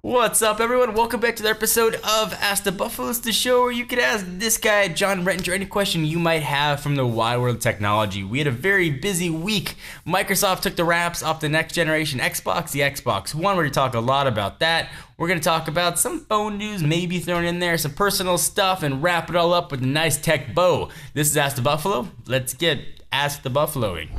What's up, everyone? Welcome back to the episode of Ask the Buffalo. It's the show where you can ask this guy, John Rettinger, any question you might have from the wide world of technology. We had a very busy week. Microsoft took the wraps off the next generation Xbox, the Xbox One. We're going to talk a lot about that. We're going to talk about some phone news, maybe thrown in there, some personal stuff, and wrap it all up with a nice tech bow. This is Ask the Buffalo. Let's get Ask the Buffaloing.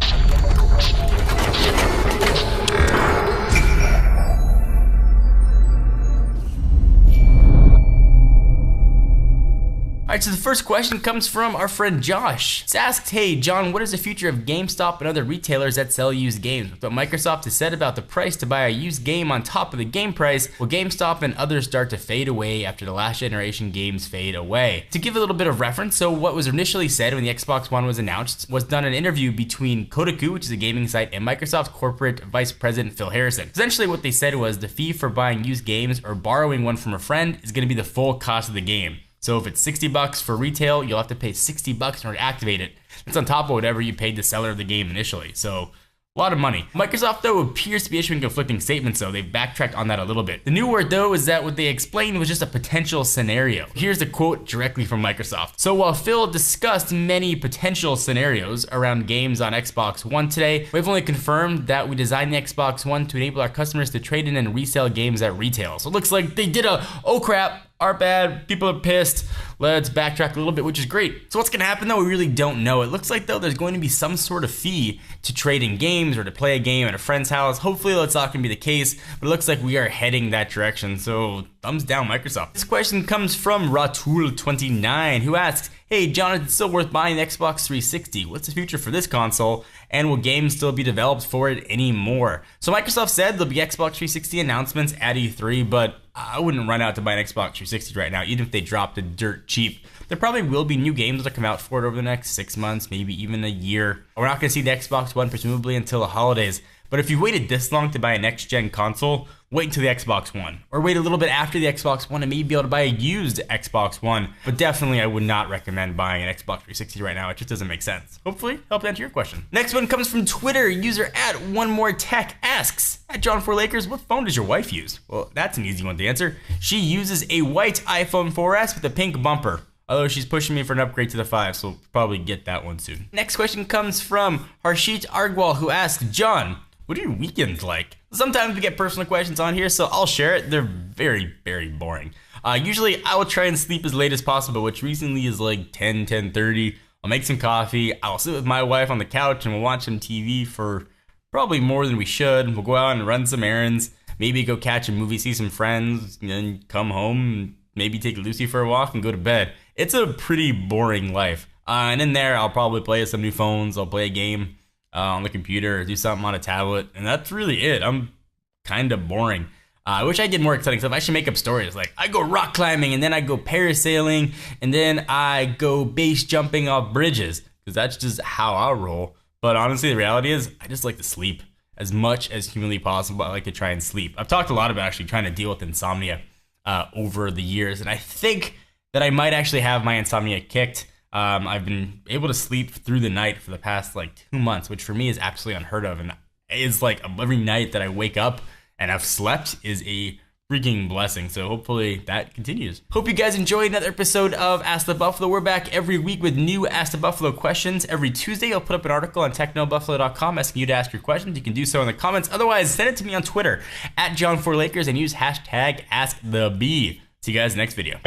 Alright, so the first question comes from our friend Josh. It's asked, hey John, what is the future of GameStop and other retailers that sell used games? With what Microsoft has said about the price to buy a used game on top of the game price, will GameStop and others start to fade away after the last generation games fade away? To give a little bit of reference, so what was initially said when the Xbox One was announced was done an interview between Kotaku, which is a gaming site, and Microsoft corporate vice president Phil Harrison. Essentially what they said was the fee for buying used games or borrowing one from a friend is going to be the full cost of the game. So if it's $60 for retail, you'll have to pay $60 in order to activate it. That's on top of whatever you paid the seller of the game initially. So a lot of money. Microsoft, though, appears to be issuing conflicting statements, so they've backtracked on that a little bit. The new word, though, is that what they explained was just a potential scenario. Here's the quote directly from Microsoft. So while Phil discussed many potential scenarios around games on Xbox One today, we've only confirmed that we designed the Xbox One to enable our customers to trade in and resell games at retail. So it looks like they did a, oh crap, our bad, people are pissed, let's backtrack a little bit, which is great. So what's gonna happen though, we really don't know. It looks like though there's going to be some sort of fee to trade in games or to play a game at a friend's house. Hopefully that's not gonna be the case, but it looks like we are heading that direction, so thumbs down Microsoft. This question comes from Ratul29, who asks, hey John, is it still worth buying the Xbox 360? What's the future for this console? And will games still be developed for it anymore? So Microsoft said there'll be Xbox 360 announcements at E3, but I wouldn't run out to buy an Xbox 360 right now, even if they dropped it dirt cheap. There probably will be new games that come out for it over the next 6 months, maybe even a year. We're not gonna see the Xbox One presumably until the holidays. But if you waited this long to buy a next-gen console, wait until the Xbox One. Or wait a little bit after the Xbox One and maybe be able to buy a used Xbox One. But definitely I would not recommend buying an Xbox 360 right now. It just doesn't make sense. Hopefully, helped answer your question. Next one comes from Twitter. User @OneMoreTech asks, at John4Lakers, what phone does your wife use? Well, that's an easy one to answer. She uses a white iPhone 4S with a pink bumper. Although she's pushing me for an upgrade to the 5, so we'll probably get that one soon. Next question comes from Harshit Argwal, who asks, John, what are your weekends like? Sometimes we get personal questions on here, so I'll share it. They're very, very boring. Usually I will try and sleep as late as possible, which recently is like 10:30. I'll make some coffee. I'll sit with my wife on the couch and we'll watch some TV for probably more than we should. We'll go out and run some errands, maybe go catch a movie, see some friends, and then come home, maybe take Lucy for a walk and go to bed. It's a pretty boring life. And in there, I'll probably play some new phones. I'll play a game on the computer, or do something on a tablet, and that's really it. I'm kind of boring. I wish I did more exciting stuff. I should make up stories like I go rock climbing, and then I go parasailing, and then I go base jumping off bridges, because that's just how I roll. But honestly, the reality is I just like to sleep as much as humanly possible. I like to try and sleep. I've talked a lot about actually trying to deal with insomnia over the years, and I think that I might actually have my insomnia kicked. I've been able to sleep through the night for the past like 2 months, which for me is absolutely unheard of. And it's like every night that I wake up and I've slept is a freaking blessing. So hopefully that continues. Hope you guys enjoyed another episode of Ask the Buffalo. We're back every week with new Ask the Buffalo questions. Every Tuesday, I'll put up an article on technobuffalo.com asking you to ask your questions. You can do so in the comments. Otherwise, send it to me on Twitter @John4Lakers and use hashtag AskTheB. See you guys next video.